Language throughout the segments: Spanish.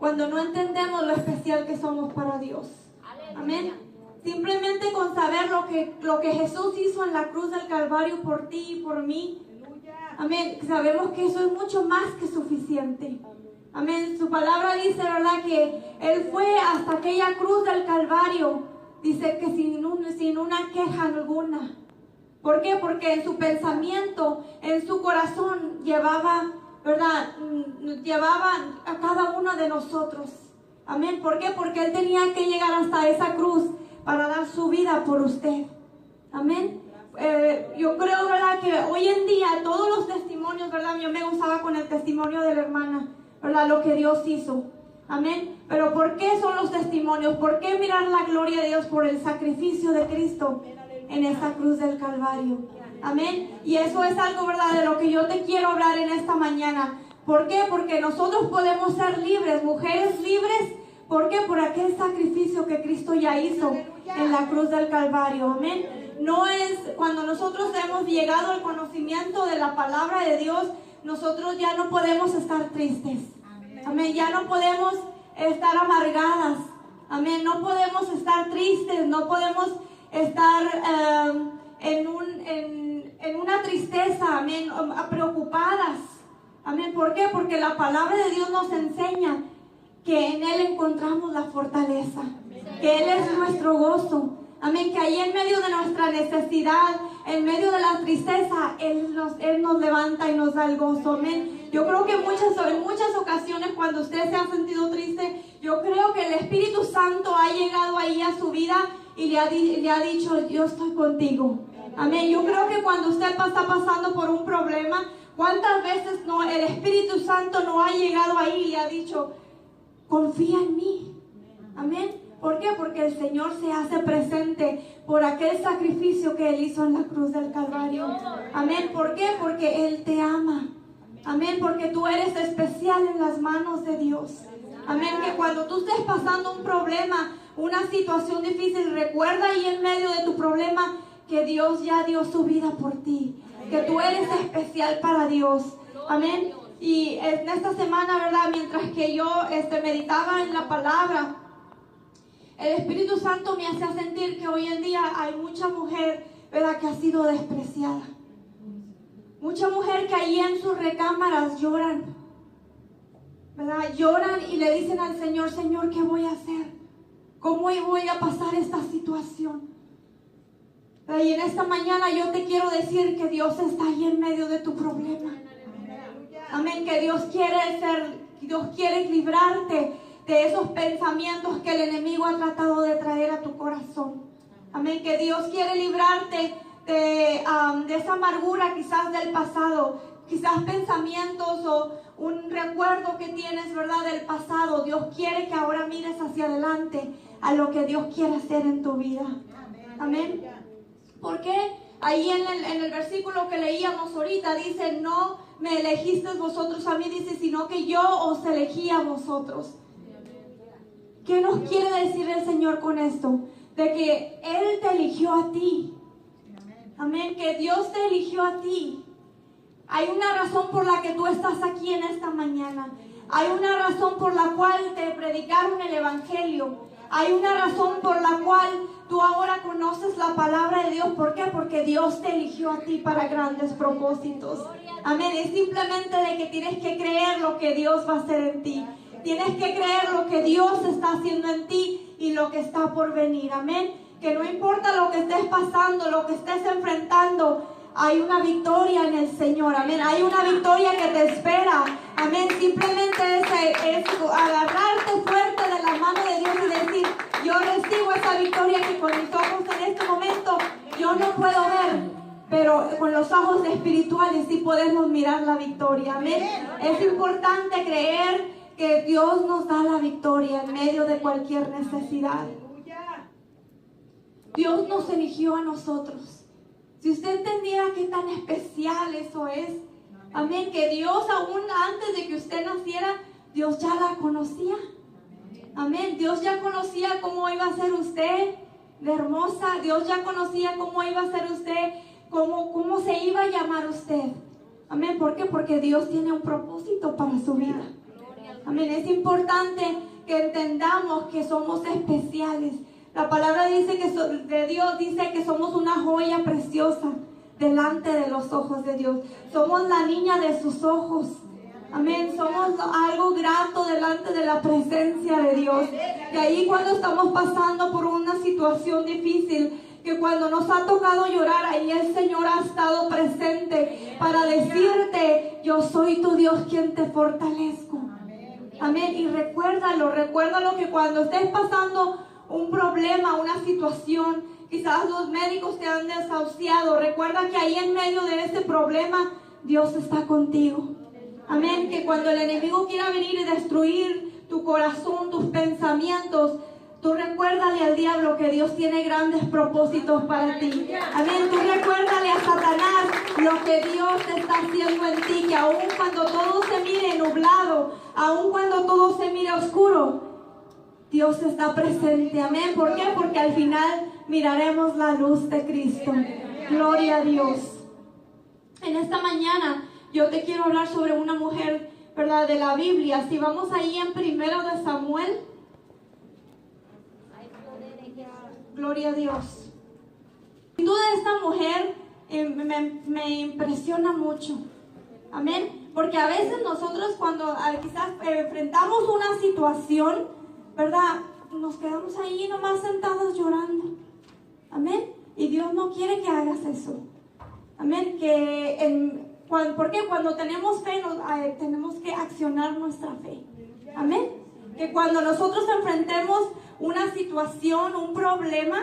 cuando no entendemos lo especial que somos para Dios. Amén. Simplemente con saber lo que Jesús hizo en la cruz del Calvario por ti y por mí. Amén. Sabemos que eso es mucho más que suficiente. Amén. Su palabra dice, ¿verdad?, que Él fue hasta aquella cruz del Calvario. Dice que sin una queja alguna. ¿Por qué? Porque en su pensamiento, en su corazón llevaba, ¿verdad?, llevaba a cada uno de nosotros. Amén. ¿Por qué? Porque Él tenía que llegar hasta esa cruz para dar su vida por usted. Amén. Yo creo, ¿verdad?, que hoy en día todos los testimonios, ¿verdad?, yo me gozaba con el testimonio de la hermana, ¿verdad?, lo que Dios hizo. Amén. Pero ¿por qué son los testimonios? ¿Por qué mirar la gloria de Dios por el sacrificio de Cristo en esa cruz del Calvario? Amén. Y eso es algo, ¿verdad?, de lo que yo te quiero hablar en esta mañana. ¿Por qué? Porque nosotros podemos ser libres, mujeres libres. ¿Por qué? Por aquel sacrificio que Cristo ya hizo en la cruz del Calvario. Amén. No es cuando nosotros hemos llegado al conocimiento de la palabra de Dios, nosotros ya no podemos estar tristes. Amén. Ya no podemos estar amargadas. Amén. No podemos estar tristes. No podemos estar en una tristeza. Amén. Preocupadas. Amén. ¿Por qué? Porque la palabra de Dios nos enseña que en Él encontramos la fortaleza. Que Él es nuestro gozo. Amén. Que ahí en medio de nuestra necesidad, en medio de la tristeza, Él nos levanta y nos da el gozo. Amén. Yo creo que en muchas ocasiones cuando usted se ha sentido triste, yo creo que el Espíritu Santo ha llegado ahí a su vida y le ha dicho, yo estoy contigo. Amén. Yo creo que cuando usted está pasando por un problema, ¿cuántas veces el Espíritu Santo no ha llegado ahí y le ha dicho, confía en mí? Amén. ¿Por qué? Porque el Señor se hace presente por aquel sacrificio que Él hizo en la cruz del Calvario. Amén. ¿Por qué? Porque Él te ama. Amén. Porque tú eres especial en las manos de Dios. Amén. Que cuando tú estés pasando un problema, una situación difícil, recuerda ahí en medio de tu problema que Dios ya dio su vida por ti. Que tú eres especial para Dios. Amén. Y en esta semana, ¿verdad?, mientras que yo meditaba en la palabra, el Espíritu Santo me hacía sentir que hoy en día hay mucha mujer, ¿verdad?, que ha sido despreciada. Mucha mujer que ahí en sus recámaras lloran, ¿verdad? Lloran y le dicen al Señor, Señor, ¿qué voy a hacer? ¿Cómo voy a pasar esta situación? Y en esta mañana yo te quiero decir que Dios está ahí en medio de tu problema. Amén, que Dios quiere librarte de esos pensamientos que el enemigo ha tratado de traer a tu corazón. Amén, que Dios quiere librarte de esa amargura quizás del pasado, quizás pensamientos o un recuerdo que tienes, ¿verdad?, del pasado. Dios quiere que ahora mires hacia adelante a lo que Dios quiere hacer en tu vida. Amén. Porque ahí en el versículo que leíamos ahorita dice, no me elegisteis vosotros a mí, dice, sino que yo os elegí a vosotros. ¿Qué nos quiere decir el Señor con esto? De que Él te eligió a ti. Amén. Que Dios te eligió a ti. Hay una razón por la que tú estás aquí en esta mañana. Hay una razón por la cual te predicaron el Evangelio. Hay una razón por la cual tú ahora conoces la palabra de Dios. ¿Por qué? Porque Dios te eligió a ti para grandes propósitos. Amén. Es simplemente de que tienes que creer lo que Dios va a hacer en ti. Tienes que creer lo que Dios está haciendo en ti y lo que está por venir. Amén. Que no importa lo que estés pasando, lo que estés enfrentando, hay una victoria en el Señor. Amén. Hay una victoria que te espera. Amén. Simplemente es agarrarte fuerte de la mano de Dios y decir, yo recibo esa victoria que con mis ojos en este momento yo no puedo ver, pero con los ojos espirituales sí podemos mirar la victoria. Amén. Es importante creer que Dios nos da la victoria en medio de cualquier necesidad. Dios nos eligió a nosotros. Si usted entendiera qué tan especial eso es. Amén. Que Dios aún antes de que usted naciera, Dios ya la conocía. Amén. Dios ya conocía cómo iba a ser usted de hermosa. Dios ya conocía cómo iba a ser usted, cómo se iba a llamar usted. Amén. ¿Por qué? Porque Dios tiene un propósito para su vida. Amén. Es importante que entendamos que somos especiales. La palabra dice de Dios dice que somos una joya preciosa delante de los ojos de Dios. Somos la niña de sus ojos. Amén. Somos algo grato delante de la presencia de Dios. Y ahí cuando estamos pasando por una situación difícil, que cuando nos ha tocado llorar, ahí el Señor ha estado presente para decirte: yo soy tu Dios quien te fortalezco. Amén. Y recuérdalo que cuando estés pasando un problema, una situación, quizás los médicos te han desahuciado, recuerda que ahí en medio de ese problema Dios está contigo. Amén. Que cuando el enemigo quiera venir y destruir tu corazón, tus pensamientos, tú recuérdale al diablo que Dios tiene grandes propósitos para ti. Amén. Tú recuérdale a Satanás lo que Dios está haciendo en ti, que aun cuando todo se mire nublado, aun cuando todo se mire oscuro, Dios está presente. Amén. ¿Por qué? Porque al final miraremos la luz de Cristo. Gloria a Dios. En esta mañana yo te quiero hablar sobre una mujer, ¿verdad?, de la Biblia. Si vamos ahí en 1 de Samuel. Gloria a Dios. Sin duda esta mujer me impresiona mucho. Amén. Porque a veces nosotros cuando quizás enfrentamos una situación, ¿verdad?, nos quedamos ahí nomás sentados llorando. Amén. Y Dios no quiere que hagas eso. Amén. Porque cuando tenemos fe, tenemos que accionar nuestra fe. Amén. Que cuando nosotros enfrentemos una situación, un problema,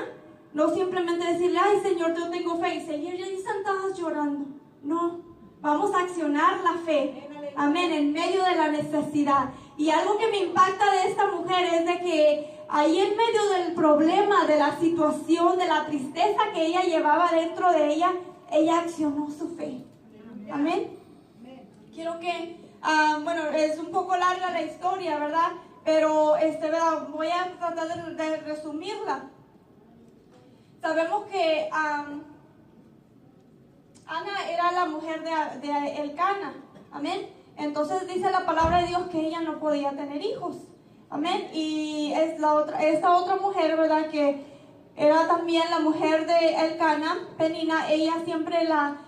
no simplemente decirle: ay Señor, yo tengo fe, y seguir ahí sentadas llorando. No, vamos a accionar la fe. Amén, en medio de la necesidad. Y algo que me impacta de esta mujer es de que ahí en medio del problema, de la situación, de la tristeza que ella llevaba dentro de ella, ella accionó su fe. Amén. Quiero que, bueno, es un poco larga la historia, ¿verdad? Pero ¿verdad?, voy a tratar de resumirla. Sabemos que Ana era la mujer de Elcana. Amén. Entonces dice la palabra de Dios que ella no podía tener hijos. Amén. Y esta otra mujer, ¿verdad?, que era también la mujer de Elcana, Penina, ella siempre la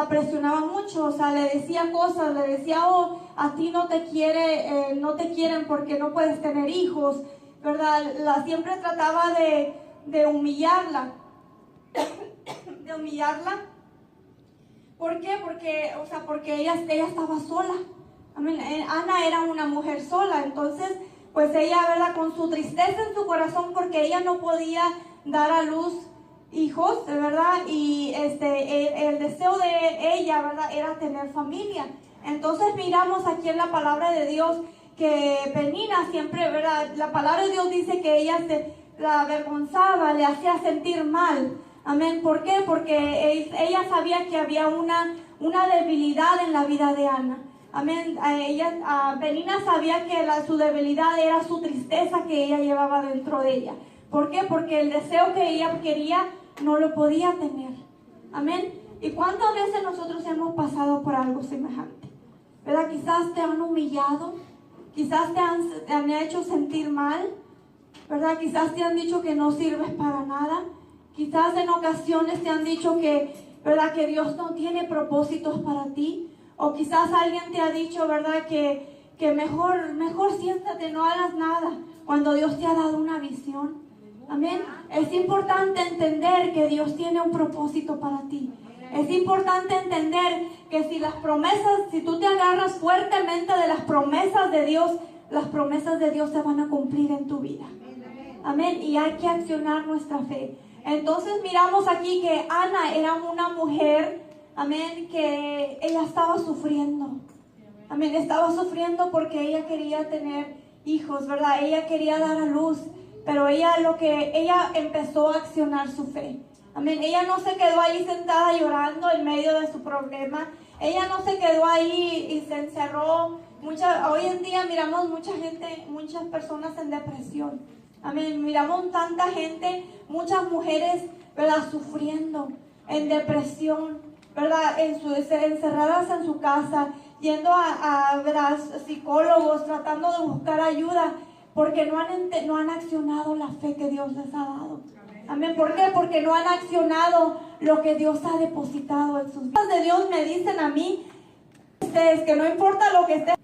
presionaba mucho. O sea, le decía cosas, le decía: oh, a ti no te quieren porque no puedes tener hijos, ¿verdad? Siempre trataba de humillarla. De humillarla. ¿Por qué? Porque ella estaba sola. Amén. Ana era una mujer sola. Entonces, pues ella, ¿verdad?, con su tristeza en su corazón, porque ella no podía dar a luz hijos, ¿verdad? Y el deseo de ella, ¿verdad?, era tener familia. Entonces miramos aquí en la palabra de Dios que Penina siempre, ¿verdad?, la palabra de Dios dice que ella la avergonzaba, le hacía sentir mal. Amén. ¿Por qué? Porque ella sabía que había una debilidad en la vida de Ana. Amén. Penina sabía que su debilidad era su tristeza que ella llevaba dentro de ella. ¿Por qué? Porque el deseo que ella quería no lo podía tener. Amén. ¿Y cuántas veces nosotros hemos pasado por algo semejante? ¿Verdad? Quizás te han humillado, quizás te han hecho sentir mal, ¿verdad? Quizás te han dicho que no sirves para nada. Quizás en ocasiones te han dicho ¿verdad?, que Dios no tiene propósitos para ti. O quizás alguien te ha dicho, ¿verdad?, que mejor siéntate, no hagas nada, cuando Dios te ha dado una visión. Amén. Es importante entender que Dios tiene un propósito para ti. Es importante entender que si tú te agarras fuertemente de las promesas de Dios se van a cumplir en tu vida. Amén. Y hay que accionar nuestra fe. Entonces miramos aquí que Ana era una mujer, amén, que ella estaba sufriendo. Amén, estaba sufriendo porque ella quería tener hijos, ¿verdad? Ella quería dar a luz, pero ella empezó a accionar su fe. Amén, ella no se quedó ahí sentada llorando en medio de su problema. Ella no se quedó ahí y se encerró. Hoy en día miramos muchas personas en depresión. Amén, miramos tanta gente, muchas mujeres, ¿verdad?, sufriendo en depresión, ¿verdad?, encerradas en su casa, yendo a ¿verdad? Psicólogos, tratando de buscar ayuda, porque no han accionado la fe que Dios les ha dado. Amén. ¿Por qué? Porque no han accionado lo que Dios ha depositado en sus vidas. De Dios me dicen a mí, ustedes, que no importa lo que esté,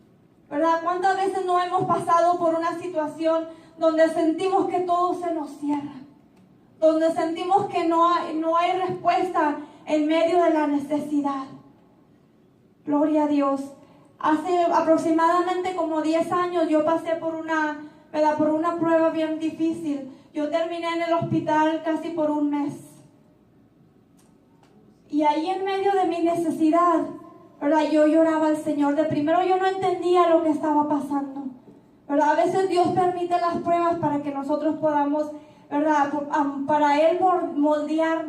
¿verdad? ¿Cuántas veces no hemos pasado por una situación donde sentimos que todo se nos cierra? Donde sentimos que no hay respuesta en medio de la necesidad. Gloria a Dios. Hace aproximadamente como 10 años yo pasé por una prueba bien difícil. Yo terminé en el hospital casi por un mes. Y ahí en medio de mi necesidad, ¿verdad? Yo lloraba al Señor. De primero yo no entendía lo que estaba pasando, ¿verdad? A veces Dios permite las pruebas para que nosotros podamos, ¿verdad? Para Él moldear,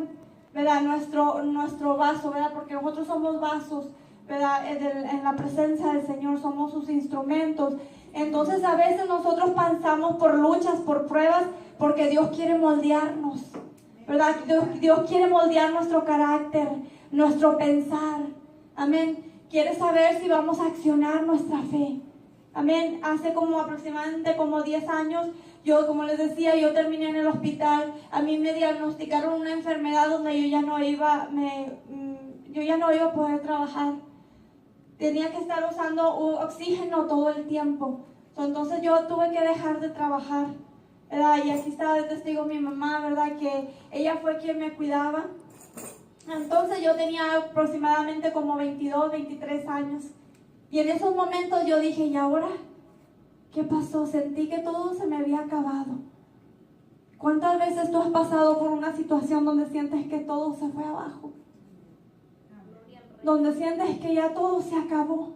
¿verdad? Nuestro vaso, ¿verdad? Porque nosotros somos vasos, ¿verdad? En la presencia del Señor somos sus instrumentos. Entonces a veces nosotros pasamos por luchas, por pruebas, porque Dios quiere moldearnos, ¿verdad? Dios quiere moldear nuestro carácter, nuestro pensar. Amén. Quiere saber si vamos a accionar nuestra fe. Amén. Hace aproximadamente 10 años, yo, como les decía, yo terminé en el hospital. A mí me diagnosticaron una enfermedad donde yo ya no iba a poder trabajar. Tenía que estar usando oxígeno todo el tiempo. Entonces yo tuve que dejar de trabajar, ¿verdad? Y aquí está de testigo mi mamá, ¿verdad? Que ella fue quien me cuidaba. Entonces yo tenía aproximadamente 22, 23 años. Y en esos momentos yo dije, ¿y ahora qué pasó? Sentí que todo se me había acabado. ¿Cuántas veces tú has pasado por una situación donde sientes que todo se fue abajo? Donde sientes que ya todo se acabó.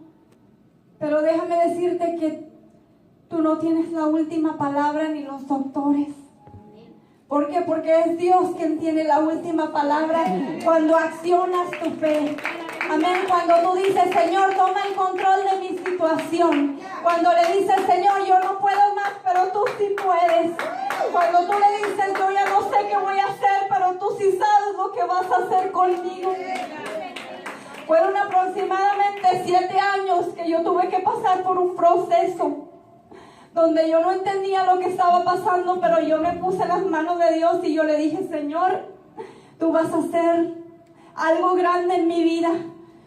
Pero déjame decirte que tú no tienes la última palabra ni los doctores. ¿Por qué? Porque es Dios quien tiene la última palabra cuando accionas tu fe. Amén. Cuando tú dices, Señor, toma el control de mi situación. Cuando le dices, Señor, yo no puedo más, pero tú sí puedes. Cuando tú le dices, yo ya no sé qué voy a hacer, pero tú sí sabes lo que vas a hacer conmigo. Fueron aproximadamente 7 años que yo tuve que pasar por un proceso donde yo no entendía lo que estaba pasando, pero yo me puse en las manos de Dios y yo le dije, Señor, tú vas a hacer algo grande en mi vida.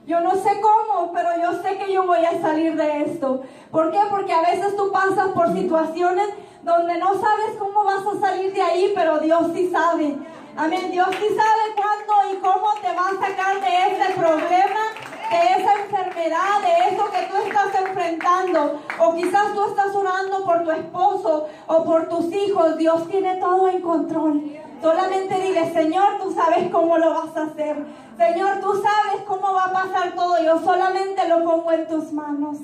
Yo no sé cómo, pero yo sé que yo voy a salir de esto. ¿Por qué? Porque a veces tú pasas por situaciones donde no sabes cómo vas a salir de ahí, pero Dios sí sabe. Amén. Dios sí sabe cuándo y cómo te va a sacar de ese problema, de esa enfermedad, de eso que tú estás enfrentando. O quizás tú estás orando por tu esposo o por tus hijos. Dios tiene todo en control. Solamente dile, Señor, tú sabes cómo lo vas a hacer. Señor, tú sabes cómo va a pasar todo. Yo solamente lo pongo en tus manos.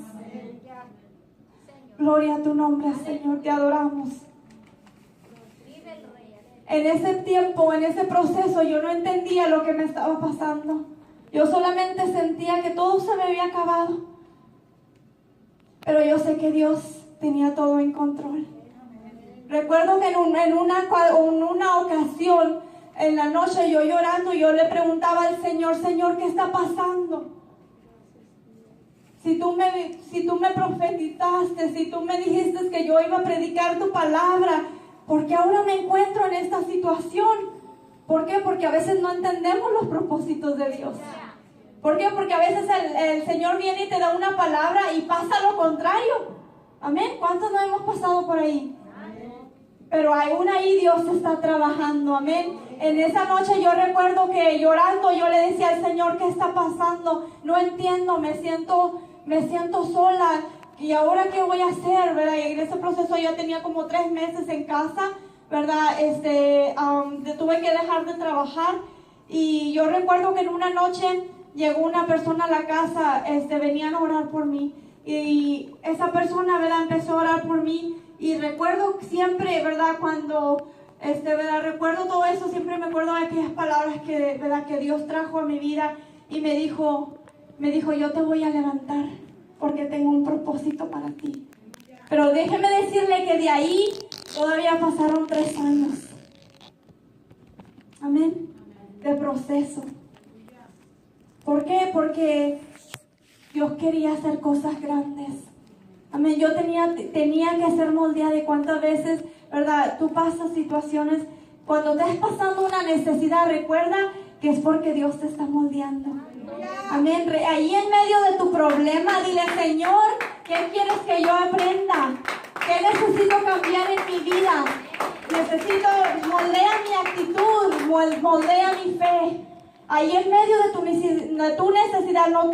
Gloria a tu nombre, Señor. Te adoramos. En ese tiempo, en ese proceso, yo no entendía lo que me estaba pasando. Yo solamente sentía que todo se me había acabado. Pero yo sé que Dios tenía todo en control. Recuerdo que en una ocasión, en la noche, yo llorando, yo le preguntaba al Señor, Señor, ¿qué está pasando? Si tú me profetizaste, si tú me dijiste que yo iba a predicar tu palabra, ¿por qué ahora me encuentro en esta situación? ¿Por qué? Porque a veces no entendemos los propósitos de Dios. ¿Por qué? Porque a veces el Señor viene y te da una palabra y pasa lo contrario. Amén. ¿Cuántos no hemos pasado por ahí? Pero aún ahí Dios está trabajando. Amén. En esa noche yo recuerdo que llorando yo le decía al Señor, ¿qué está pasando? No entiendo, me siento sola. ¿Y ahora qué voy a hacer? ¿Verdad? Y en ese proceso yo tenía como 3 meses en casa, ¿verdad? Tuve que dejar de trabajar. Y yo recuerdo que en una noche llegó una persona a la casa, venían a orar por mí. Y esa persona, ¿verdad? Empezó a orar por mí. Y recuerdo siempre, ¿verdad? Cuando, ¿verdad? Recuerdo todo eso, siempre me acuerdo de aquellas palabras que, ¿verdad? Que Dios trajo a mi vida. Y me dijo, yo te voy a levantar porque tengo un propósito para ti. Pero déjeme decirle que de ahí todavía pasaron 3 años. Amén. De proceso. ¿Por qué? Porque Dios quería hacer cosas grandes. Amén. Yo tenía que ser moldeada. Y cuántas veces, ¿verdad? Tú pasas situaciones. Cuando estés pasando una necesidad, recuerda que es porque Dios te está moldeando. Amén. Ahí en medio de tu problema, dile: Señor, ¿qué quieres que yo aprenda? ¿Qué necesito cambiar en mi vida? Moldea mi actitud, moldea mi fe. Ahí en medio de tu necesidad, no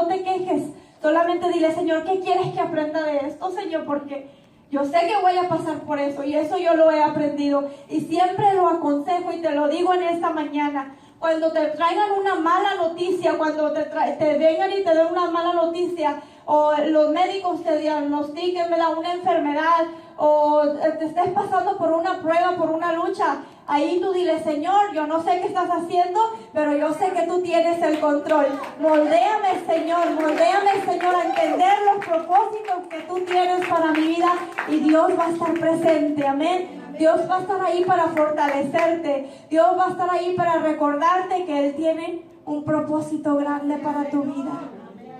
te quejes. Solamente dile: Señor, ¿qué quieres que aprenda de esto, Señor? Porque yo sé que voy a pasar por eso, y eso yo lo he aprendido. Y siempre lo aconsejo y te lo digo en esta mañana. Cuando te traigan una mala noticia, cuando te vengan y te den una mala noticia, o los médicos te diagnostiquen una enfermedad, o te estés pasando por una prueba, por una lucha, ahí tú dile: Señor, yo no sé qué estás haciendo, pero yo sé que tú tienes el control. Moldéame, Señor, a entender los propósitos que tú tienes para mi vida, y Dios va a estar presente. Amén. Dios va a estar ahí para fortalecerte. Dios va a estar ahí para recordarte que Él tiene un propósito grande para tu vida.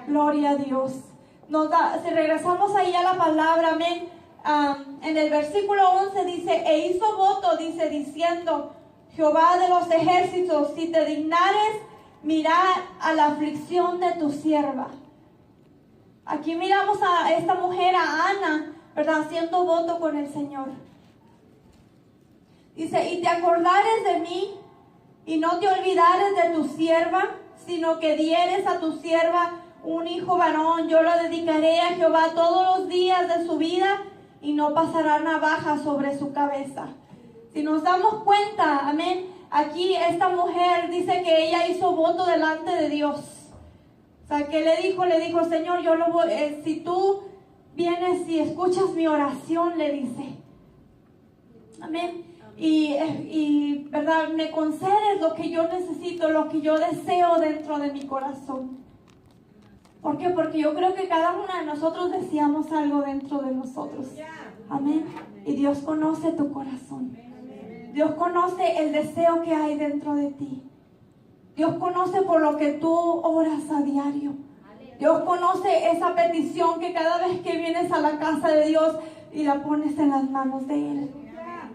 Gloria a Dios. Si regresamos ahí a la palabra, amén. En el versículo 11 dice: e hizo voto, dice, diciendo: Jehová de los ejércitos, si te dignares mirar a la aflicción de tu sierva. Aquí miramos a esta mujer, a Ana, ¿verdad?, haciendo voto con el Señor. Dice: y te acordares de mí, y no te olvidares de tu sierva, sino que dieres a tu sierva un hijo varón. Yo lo dedicaré a Jehová todos los días de su vida, y no pasará navaja sobre su cabeza. Si nos damos cuenta, amén, aquí esta mujer dice que ella hizo voto delante de Dios. O sea, que le dijo: Señor, yo lo voy, si tú vienes y escuchas mi oración, le dice, amén, y verdad, me concedes lo que yo necesito, lo que yo deseo dentro de mi corazón. ¿Por qué? Porque yo creo que cada una de nosotros deseamos algo dentro de nosotros. Amén. Y Dios conoce tu corazón. Dios conoce el deseo que hay dentro de ti. Dios conoce por lo que tú oras a diario. Dios conoce esa petición que cada vez que vienes a la casa de Dios y la pones en las manos de Él.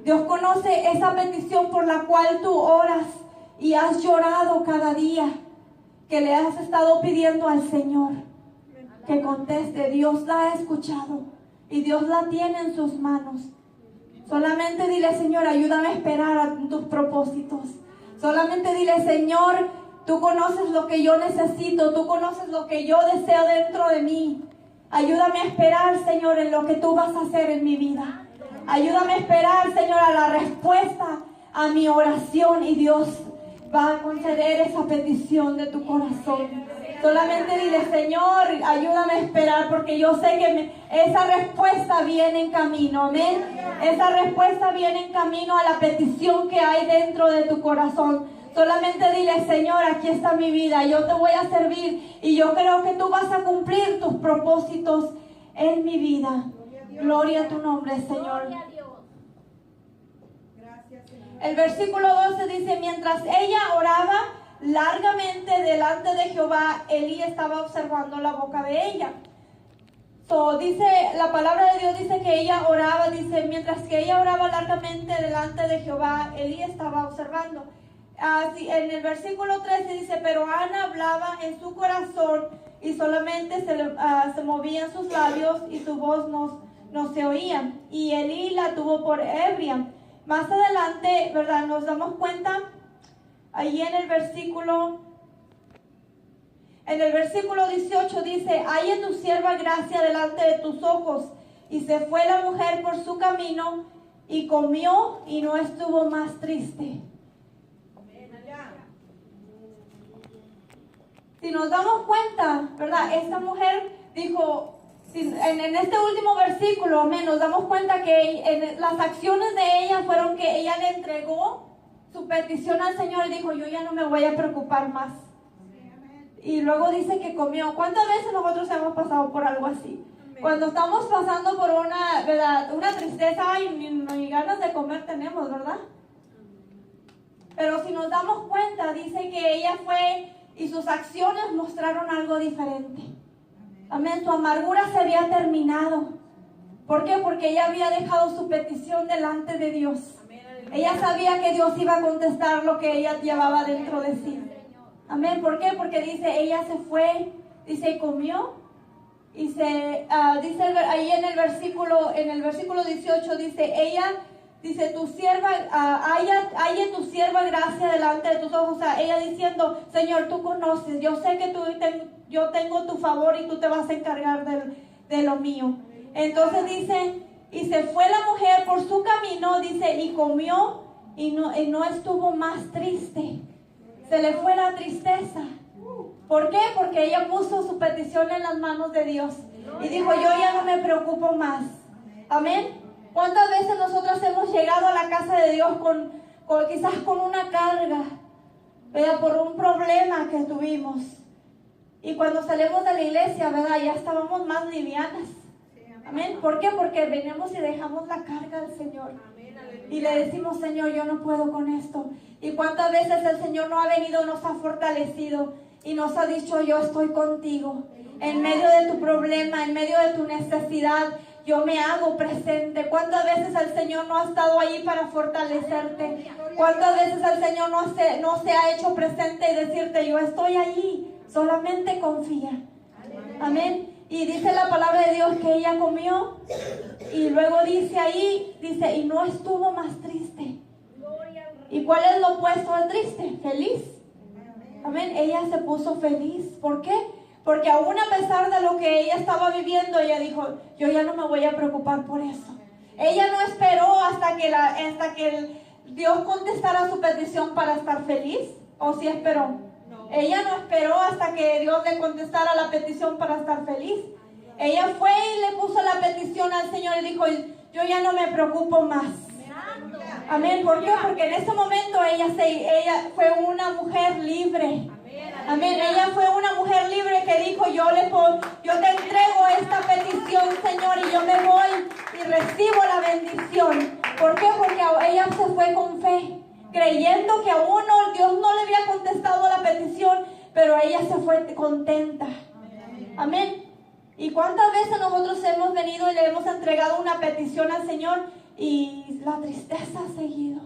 Dios conoce esa petición por la cual tú oras y has llorado cada día, que le has estado pidiendo al Señor que conteste. Dios la ha escuchado y Dios la tiene en sus manos. Solamente dile: Señor, ayúdame a esperar a tus propósitos. Solamente dile: Señor, tú conoces lo que yo necesito, tú conoces lo que yo deseo dentro de mí. Ayúdame a esperar, Señor, en lo que tú vas a hacer en mi vida. Ayúdame a esperar, Señor, a la respuesta a mi oración, y Dios va a conceder esa petición de tu corazón. Solamente dile: Señor, ayúdame a esperar, porque yo sé que esa respuesta viene en camino. Amén. Esa respuesta viene en camino a la petición que hay dentro de tu corazón. Solamente dile: Señor, aquí está mi vida, yo te voy a servir, y yo creo que tú vas a cumplir tus propósitos en mi vida. Gloria a tu nombre, Señor. El versículo 12 dice: mientras ella oraba largamente delante de Jehová, Elí estaba observando la boca de ella. Dice, la palabra de Dios dice que ella oraba, dice, mientras que ella oraba largamente delante de Jehová, Elí estaba observando. En el versículo 13 dice: pero Ana hablaba en su corazón, y solamente se movían sus labios, y su voz no se oía, y Elí la tuvo por ebria. Más adelante, ¿verdad?, nos damos cuenta, ahí en el versículo 18 dice: hay en tu sierva gracia delante de tus ojos. Y se fue la mujer por su camino, y comió, y no estuvo más triste. Si nos damos cuenta, ¿verdad?, esta mujer dijo, en este último versículo, amén, nos damos cuenta que las acciones de ella fueron que ella le entregó su petición al Señor y dijo: yo ya no me voy a preocupar más. Y luego dice que comió. ¿Cuántas veces nosotros hemos pasado por algo así? Cuando estamos pasando por una tristeza, y ni ganas de comer tenemos, ¿verdad? Pero si nos damos cuenta, dice que ella fue y sus acciones mostraron algo diferente. Amén. Su amargura se había terminado. ¿Por qué? Porque ella había dejado su petición delante de Dios. Ella sabía que Dios iba a contestar lo que ella llevaba dentro de sí. Amén. ¿Por qué? Porque dice, ella se fue, dice, y comió. Y dice ahí en el versículo 18 dice, ella, dice, tu sierva, haya tu sierva gracia delante de tus ojos. O sea, ella diciendo, Señor, tú conoces, yo sé que yo tengo tu favor y tú te vas a encargar de lo mío. Entonces dice, y se fue la mujer por su camino, dice, y comió y no estuvo más triste. Se le fue la tristeza. ¿Por qué? Porque ella puso su petición en las manos de Dios y dijo, yo ya no me preocupo más. Amén. ¿Cuántas veces nosotros hemos llegado a la casa de Dios quizás con una carga, ¿verdad? Por un problema que tuvimos? Y cuando salimos de la iglesia, ¿verdad? Ya estábamos más livianas. Amén. ¿Por qué? Porque venimos y dejamos la carga al Señor. Y le decimos, Señor, yo no puedo con esto. Y cuántas veces el Señor no ha venido, nos ha fortalecido y nos ha dicho, yo estoy contigo. En medio de tu problema, en medio de tu necesidad, yo me hago presente. ¿Cuántas veces el Señor no ha estado ahí para fortalecerte? ¿Cuántas veces el Señor no se ha hecho presente y decirte, yo estoy ahí, solamente confía? Amén. Y dice la palabra de Dios que ella comió y luego dice ahí, dice, y no estuvo más triste. ¿Y cuál es lo opuesto a triste? Feliz. Amén. Ella se puso feliz. ¿Por qué? Porque aún a pesar de lo que ella estaba viviendo, ella dijo, yo ya no me voy a preocupar por eso. Ella no esperó hasta que Dios contestara su petición para estar feliz. ¿O sí esperó? Ella no esperó hasta que Dios le contestara la petición para estar feliz. Ella fue y le puso la petición al Señor y dijo, yo ya no me preocupo más. Amén. ¿Por qué? Porque en ese momento ella fue una mujer libre. Amén. Ella fue una mujer libre que dijo, yo te entrego esta petición, Señor, y yo me voy y recibo la bendición. ¿Por qué? Porque ella se fue con fe, creyendo que aún Dios no le había contestado la petición, pero ella se fue contenta. Amén. ¿Y cuántas veces nosotros hemos venido y le hemos entregado una petición al Señor y la tristeza ha seguido?